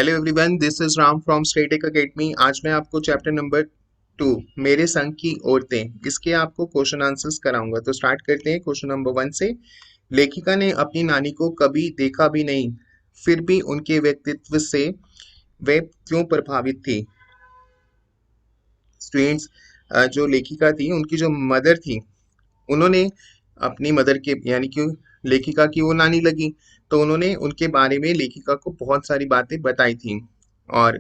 Hello everyone, this is Ram from Statech academy. आज मैं आपको चैप्टर नंबर 2 मेरे संग की औरतें इसके आपको क्वेश्चन आंसर्स कराऊंगा। तो स्टार्ट करते हैं क्वेश्चन नंबर 1 से। लेखिका ने अपनी नानी को कभी देखा भी नहीं, फिर भी उनके व्यक्तित्व से वे क्यों प्रभावित थी। स्टूडेंट्स, जो लेखिका थी उनकी जो मदर थी, उन्होंने अपनी मदर के यानी कि लेखिका की वो नानी लगी, तो उन्होंने उनके बारे में लेखिका को बहुत सारी बातें बताई थी। और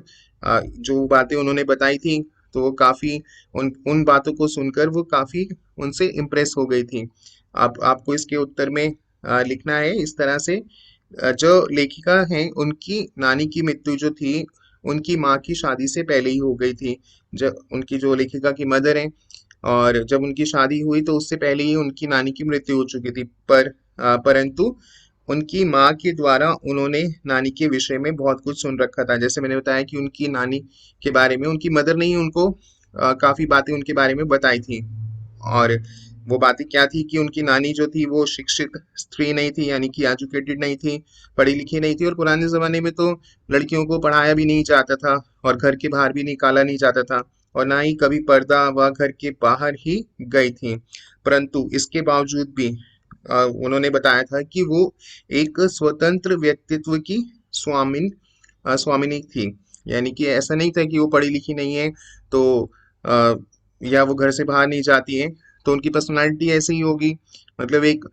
जो बातें उन्होंने बताई थी, तो वो काफी उन उन बातों को सुनकर वो काफी उनसे इम्प्रेस हो गई थी। आप आपको इसके उत्तर में लिखना है इस तरह से। जो लेखिका हैं उनकी नानी की मृत्यु जो थी, उनकी माँ की शादी से पहले ही हो गई थी। जब उनकी जो लेखिका की मदर है, और जब उनकी शादी हुई तो उससे पहले ही उनकी नानी की मृत्यु हो चुकी थी। परंतु उनकी माँ के द्वारा उन्होंने नानी के विषय में बहुत कुछ सुन रखा था। जैसे मैंने बताया कि उनकी नानी के बारे में उनकी मदर ने ही उनको काफी बातें उनके बारे में बताई थी। और वो बातें क्या थी कि उनकी नानी जो थी वो शिक्षित स्त्री नहीं थी, यानी कि एजुकेटेड नहीं थी, पढ़ी लिखी नहीं थी। और पुराने जमाने में तो लड़कियों को पढ़ाया भी नहीं जाता था और घर के बाहर भी निकाला नहीं जाता था, और ना ही कभी पर्दा व घर के बाहर ही गई थी। परंतु इसके बावजूद भी उन्होंने बताया था कि वो एक स्वतंत्र व्यक्तित्व की स्वामिनी थी। यानी कि ऐसा नहीं था कि वो पढ़ी लिखी नहीं है, तो अ, या वो घर से बाहर नहीं जाती है तो उनकी पर्सनालिटी ऐसी ही होगी, मतलब एक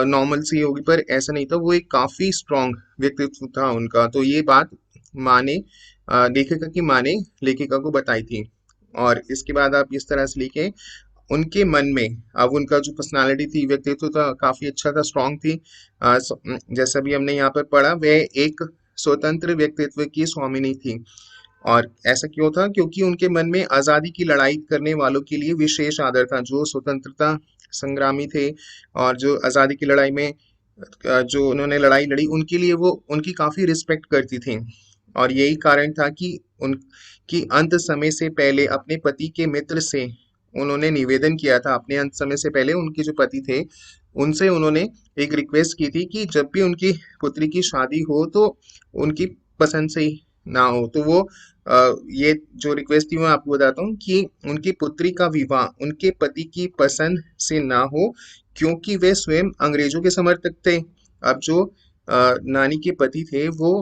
नॉर्मल सी होगी। पर ऐसा नहीं था, वो एक काफी स्ट्रांग व्यक्तित्व था उनका। तो ये बात माँ ने लेखिका की माँ ने लेखिका को बताई थी। और इसके बाद आप इस तरह से लिखें, उनके मन में अब उनका जो पर्सनालिटी थी, व्यक्तित्व था, काफी अच्छा था, स्ट्रांग थी। जैसा भी हमने यहाँ पर पढ़ा, वह एक स्वतंत्र व्यक्तित्व की स्वामिनी थी। और ऐसा क्यों था? क्योंकि उनके मन में आजादी की लड़ाई करने वालों के लिए विशेष आदर था, जो स्वतंत्रता संग्रामी थे और जो आजादी की लड़ाई में जो उन्होंने लड़ाई लड़ी, उनके लिए वो उनकी काफी रिस्पेक्ट करती थी। और यही कारण था कि उनकी अंत समय से पहले अपने पति के मित्र से उन्होंने निवेदन किया था। अपने अंत समय से पहले उनके जो पति थे, उनसे उन्होंने एक रिक्वेस्ट की थी कि जब भी उनकी पुत्री की शादी हो तो उनकी पसंद से ही ना हो। तो वो ये जो रिक्वेस्ट थी मैं आपको बताता हूँ कि उनकी पुत्री का विवाह उनके पति की पसंद से ना हो, क्योंकि वे स्वयं अंग्रेजों के समर्थक थे। अब जो नानी के पति थे वो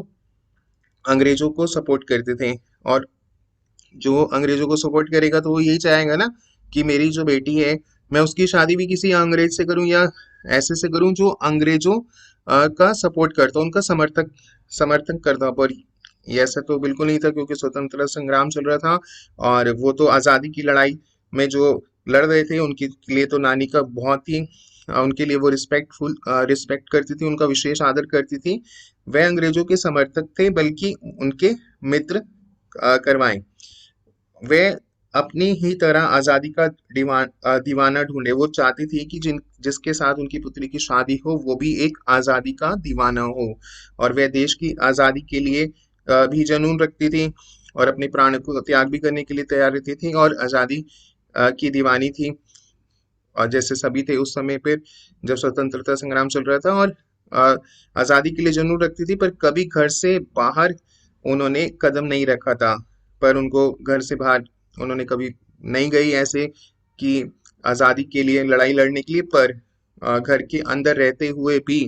अंग्रेजों को सपोर्ट करते थे, और जो अंग्रेजों को सपोर्ट करेगा तो वो यही चाहेगा ना कि मेरी जो बेटी है, मैं उसकी शादी भी किसी अंग्रेज से करूं या ऐसे से करूं जो अंग्रेजों का सपोर्ट करता, उनका समर्थन करता। पर ये ऐसा तो बिल्कुल नहीं था, क्योंकि स्वतंत्रता संग्राम चल रहा था और वो तो आजादी की लड़ाई में जो लड़ रहे थे, उनके लिए तो नानी का बहुत ही उनके लिए वो रिस्पेक्ट करती थी, उनका विशेष आदर करती थी। वह अंग्रेजों के समर्थक थे, बल्कि उनके मित्र करवाएं। वे अपनी ही तरह आजादी का दीवाना ढूंढे। वो चाहती थी कि जिसके साथ उनकी पुत्री की शादी हो वो भी एक आजादी का दीवाना हो, और वह देश की आजादी के लिए भी जुनून रखती थी और अपने प्राण को त्याग भी करने के लिए तैयार रहती थी, और आजादी की दीवानी थी। और जैसे सभी थे उस समय पे जब स्वतंत्रता संग्राम चल रहा था, और अ, आजादी के लिए जुनून रखती थी, पर कभी घर से बाहर उन्होंने कदम नहीं रखा था। पर उनको घर से बाहर उन्होंने कभी नहीं गई ऐसे कि आजादी के लिए लड़ाई लड़ने के लिए। पर घर के अंदर रहते हुए भी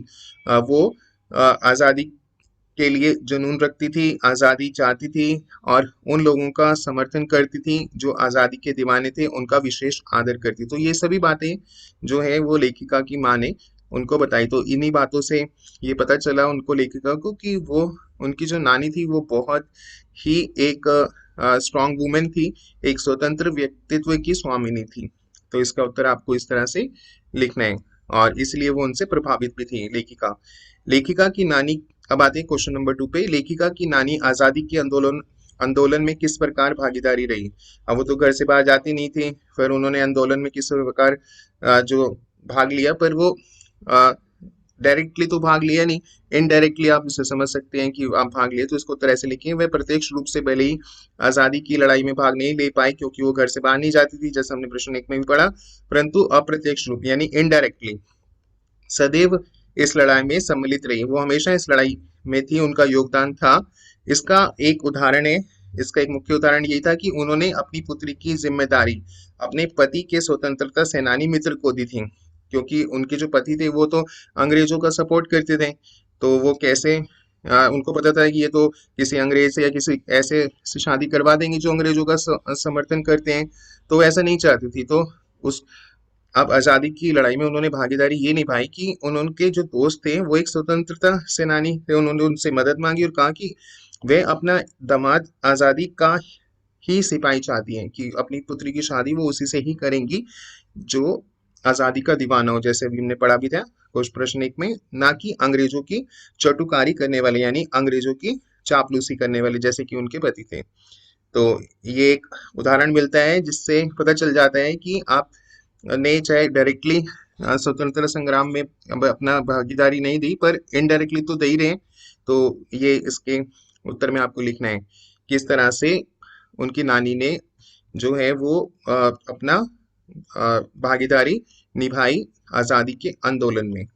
वो आजादी के लिए जुनून रखती थी, आजादी चाहती थी, और उन लोगों का समर्थन करती थी जो आजादी के दीवाने थे, उनका विशेष आदर करती। तो ये सभी बातें जो है वो लेखिका की माँ ने उनको बताई। तो इन्हीं बातों से ये पता चला उनको, लेखिका को, कि वो उनकी जो नानी थी वो बहुत ही एक स्ट्रॉन्ग वुमेन थी, एक स्वतंत्र व्यक्तित्व की स्वामिनी थी। तो इसका उत्तर आपको इस तरह से लिखना है, और इसलिए वो उनसे प्रभावित भी थी लेखिका। लेखिका की नानी। अब आते हैं क्वेश्चन नंबर 2 पे। लेखिका की नानी आजादी के आंदोलन आंदोलन में किस प्रकार भागीदारी रही। अब वो तो घर से बाहर जाती नहीं थी, फिर उन्होंने आंदोलन में किस प्रकार जो भाग लिया। पर वो डायरेक्टली तो भाग लिया नहीं, इनडायरेक्टली आप इसे समझ सकते हैं कि आप भाग लिए। तो इसको उत्तर ऐसे लिखिए, वह प्रत्यक्ष रूप से भले ही आजादी की लड़ाई में भाग नहीं ले पाई, क्योंकि वो घर से बाहर नहीं जाती थी, जैसे हमने प्रश्न 1 में भी पढ़ा, परंतु अप्रत्यक्ष रूप यानी इनडायरेक्टली सदैव इस लड़ाई में सम्मिलित रही। वो हमेशा इस लड़ाई में थी, उनका योगदान था इसका एक उदाहरण है, इसका एक मुख्य उदाहरण यही था कि उन्होंने अपनी पुत्री की जिम्मेदारी अपने पति के स्वतंत्रता सेनानी मित्र को दी थी, क्योंकि उनके जो पति थे वो तो अंग्रेजों का सपोर्ट करते थे। तो वो कैसे, उनको पता था कि ये तो किसी अंग्रेज से या किसी ऐसे से शादी करवा देंगे जो अंग्रेजों का समर्थन करते हैं, तो वो ऐसा नहीं चाहती थी। तो उस अब आजादी की लड़ाई में उन्होंने भागीदारी ये निभाई कि उनके जो दोस्त थे वो एक स्वतंत्रता सेनानी थे, उन्होंने उनसे मदद मांगी और कहा कि वे अपना दामाद आजादी का ही सिपाही चाहती हैं, कि अपनी पुत्री की शादी वो उसी से ही करेंगी जो आजादी का दीवाना हो, जैसे अभी हमने पढ़ा भी था कुछ प्रश्न एक में, ना कि अंग्रेजों की चटुकारी करने वाले यानी अंग्रेजों की चापलूसी करने वाले जैसे कि उनके पति थे। तो ये एक उदाहरण मिलता है जिससे पता चल जाता है कि आप ने चाहे डायरेक्टली स्वतंत्रता संग्राम में अब अपना भागीदारी नहीं दी, पर इनडायरेक्टली तो दे ही रहे हैं। तो ये इसके उत्तर में आपको लिखना है किस तरह से उनकी नानी ने जो है वो अपना भागीदारी निभाई आजादी के आंदोलन में।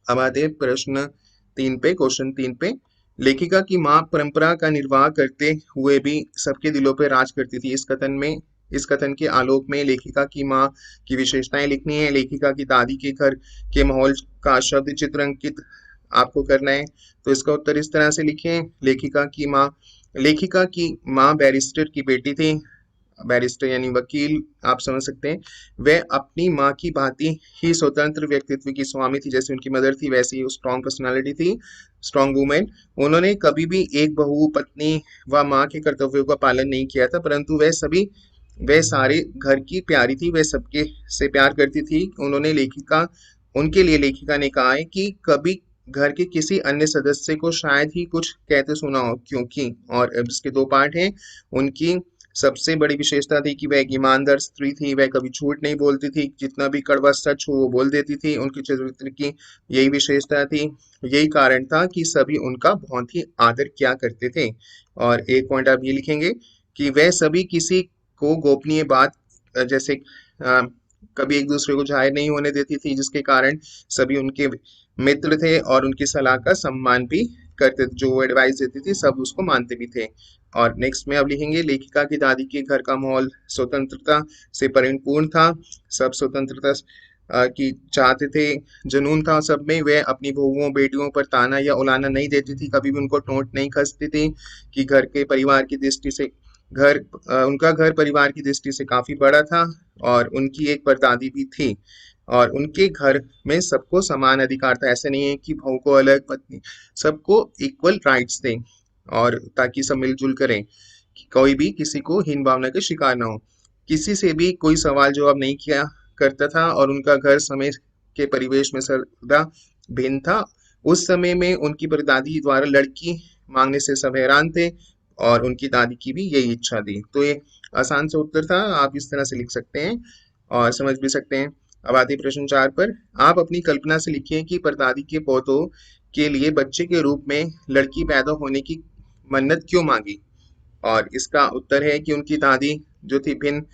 अब आते हैं प्रश्न 3 पे, क्वेश्चन 3 पे। लेखिका की मां परंपरा का निर्वाह करते हुए भी सबके दिलों पर राज करती थी। इस कथन के आलोक में लेखिका की मां की विशेषताएं लिखनी है। लेखिका की दादी के घर के माहौल का शब्द चित्र अंकित आपको करना है। तो इसका उत्तर इस तरह से लिखें। लेखिका की मां बैरिस्टर की बेटी थी। बैरिस्टर यानी वकील, आप समझ सकते हैं। वह अपनी माँ की भांति ही स्वतंत्र व्यक्तित्व की स्वामी थी, जैसे उनकी मदर थी वैसे ही वो स्ट्रॉन्ग पर्सनालिटी थी, स्ट्रॉन्ग वुमेन। उन्होंने कभी भी एक बहू, पत्नी व माँ के कर्तव्यों का पालन नहीं किया था, परंतु वह सारे घर की प्यारी थी, वह सबके से प्यार करती थी। उनके लिए लेखिका ने कहा है कि कभी घर के किसी अन्य सदस्य को शायद ही कुछ कहते सुना हो, क्योंकि, और अब इसके दो पार्ट हैं। उनकी सबसे बड़ी विशेषता थी कि वह एक ईमानदार स्त्री थी, वह कभी झूठ नहीं बोलती थी, जितना भी कड़वा सच हो वो बोल देती थी। उनके चरित्र की यही विशेषता थी, यही कारण था कि सभी उनका बहुत ही आदर किया करते थे। और एक पॉइंट आप ये लिखेंगे कि वह सभी किसी को गोपनीय बात जैसे कभी एक दूसरे को जाहिर नहीं होने देती थी, जिसके कारण सभी उनके मित्र थे और उनकी सलाह का सम्मान भी करते थे, जो वो एडवाइस देती थी सब उसको मानते भी थे। और नेक्स्ट में अब लिखेंगे, लेखिका की दादी के घर का माहौल स्वतंत्रता से परिपूर्ण था। सब स्वतंत्रता की चाहते थे, जुनून था सब में। वह अपनी बहुओं बेटियों पर ताना या उलाना नहीं देती थी, कभी भी उनको टोंट नहीं कसती थी। कि घर के परिवार की दृष्टि से उनका घर परिवार की दृष्टि से काफी बड़ा था और उनकी एक परदादी भी थी। और उनके घर में सबको समान अधिकार था, ऐसे नहीं है कि बहू को अलग, पत्नी, सबको इक्वल राइट्स थे। और ताकि सब मिलजुल करें, कि कोई भी किसी को हीन भावना का शिकार ना हो। किसी से भी कोई सवाल जवाब नहीं किया करता था और उनका घर समय के परिवेश में सदा भिन्न था। उस समय में उनकी परदादी द्वारा लड़की मांगने से सब हैरान थे और उनकी दादी की भी यही इच्छा थी। तो ये आसान सा उत्तर था, आप इस तरह से लिख सकते हैं और समझ भी सकते हैं। अब आते हैं प्रश्न 4 पर। आप अपनी कल्पना से लिखिए कि परदादी के पोतों के लिए बच्चे के रूप में लड़की पैदा होने की मन्नत क्यों मांगी। और इसका उत्तर है कि उनकी दादी जो थी भिन्न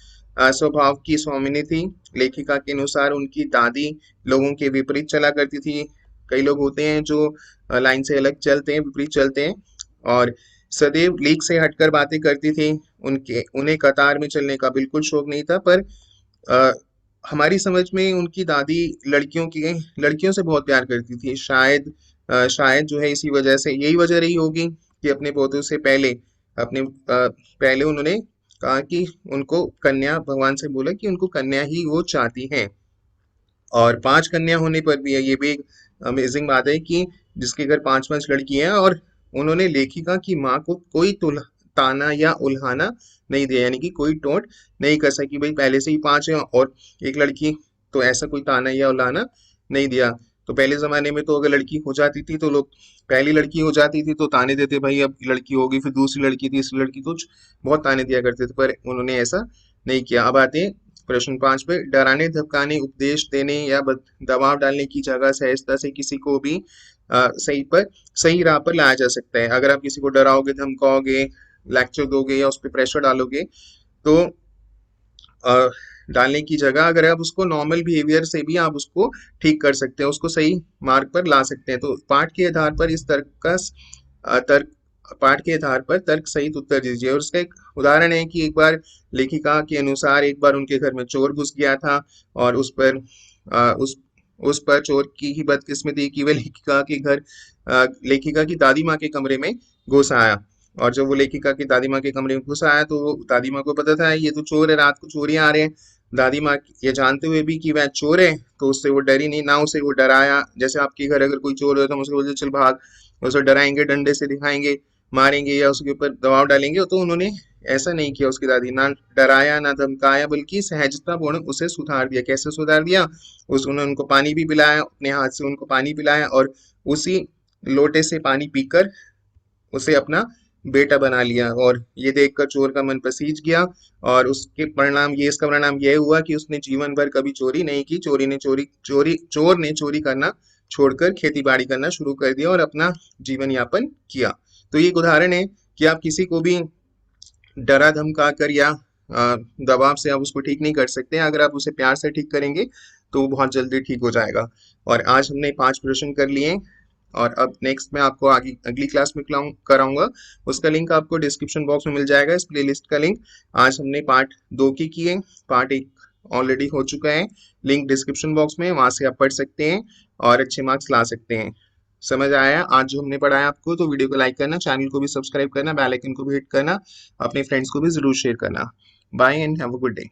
स्वभाव की स्वामिनी थी। लेखिका के अनुसार उनकी दादी लोगों के विपरीत चला करती थी। कई लोग होते हैं जो लाइन से अलग चलते हैं, विपरीत चलते हैं, और सदैव लीक से हटकर बातें करती थी। उन्हें कतार में चलने का बिल्कुल शौक नहीं था। पर अ, हमारी समझ में उनकी दादी लड़कियों से बहुत प्यार करती थी। शायद जो है इसी वजह से, यही वजह रही होगी कि अपने पोतों से पहले उन्होंने कहा कि उनको कन्या, भगवान से बोला कि उनको कन्या ही वो चाहती हैं। और 5 कन्या होने पर भी है, ये भी एक अमेजिंग बात है कि जिसके घर 5-5 लड़कियां हैं, और उन्होंने लेखिका की माँ को कोई ताना या उल्हाना नहीं दिया, यानी कि कोई टोंट नहीं कसा कि भाई पहले से ही 5 है और एक लड़की, तो ऐसा कोई ताना या उल्हाना नहीं दिया। तो पहले जमाने में तो अगर लड़की हो जाती थी तो लोग, पहली लड़की हो जाती थी तो ताने देते, भाई अब लड़की होगी, फिर दूसरी लड़की, तीसरी लड़की, कुछ बहुत ताने दिया करते थे, पर उन्होंने ऐसा नहीं किया। अब आते हैं प्रश्न 5 पे। डराने, धमकाने, उपदेश देने या दबाव डालने की जगह सहजता से किसी को भी सही राह पर लाया जा सकता है। अगर आप किसी को डराओगे, धमकाओगे, लेक्चर दोगे या उस पर प्रेशर डालोगे, तो अ, डालने की जगह अगर आप उसको नॉर्मल बिहेवियर से भी आप उसको ठीक कर सकते हैं, उसको सही मार्ग पर ला सकते हैं। तो पाठ के आधार पर इस तर्क पाठ के आधार पर तर्क सहित उत्तर दीजिए। और उसका एक उदाहरण है कि एक बार लेखिका के अनुसार एक बार उनके घर में चोर घुस गया था, और उस पर चोर की ही बदकिस्मती कि वह लेखिका के घर लेखिका की दादी माँ के कमरे में घुस आया। और जब वो लेखिका की दादी माँ के कमरे में घुस आया तो वो दादी माँ को पता था ये तो चोर है, रात को चोरियां आ रहे हैं। दादी माँ ये जानते हुए भी कि वह चोर है, तो उससे वो डरी नहीं, ना उसे वो डराया। जैसे आपके घर अगर कोई चोर हो तो हम उसको बोलते चल भाग, उसे डराएंगे, डंडे से दिखाएंगे, मारेंगे या उसके ऊपर दबाव डालेंगे। तो उन्होंने ऐसा नहीं किया, उसकी दादी ना डराया ना धमकाया, बल्कि सहजतापूर्ण उसे सुधार दिया। कैसे सुधार दिया? उस उन्होंने उनको पानी भी पिलाया, अपने हाथ से उनको पानी पिलाया, और उसी लोटे से पानी पीकर उसे अपना बेटा बना लिया। और ये देखकर चोर का मन पसीज गया, और उसके परिणाम ये इसका परिणाम यह हुआ कि उसने जीवन भर कभी चोरी नहीं की। चोर ने चोरी करना छोड़कर खेती बाड़ी करना शुरू कर दिया और अपना जीवन यापन किया। तो ये एक उदाहरण है कि आप किसी को भी डरा धमका कर या दबाव से आप उसको ठीक नहीं कर सकते। अगर आप उसे प्यार से ठीक करेंगे तो वो बहुत जल्दी ठीक हो जाएगा। और आज हमने 5 प्रश्न कर लिए, और अब नेक्स्ट मैं आपको आगे अगली क्लास में कराऊंगा। उसका लिंक आपको डिस्क्रिप्शन बॉक्स में मिल जाएगा, इस प्लेलिस्ट का लिंक। आज हमने पार्ट 2 की किए, पार्ट 1 ऑलरेडी हो चुका है। लिंक डिस्क्रिप्शन बॉक्स में, वहां से आप पढ़ सकते हैं और अच्छे मार्क्स ला सकते हैं। समझ आया आज जो हमने पढ़ाया आपको? तो वीडियो को लाइक करना, चैनल को भी सब्सक्राइब करना, बेल आइकन को भी हिट करना, अपने फ्रेंड्स को भी जरूर शेयर करना। Bye and have a good day.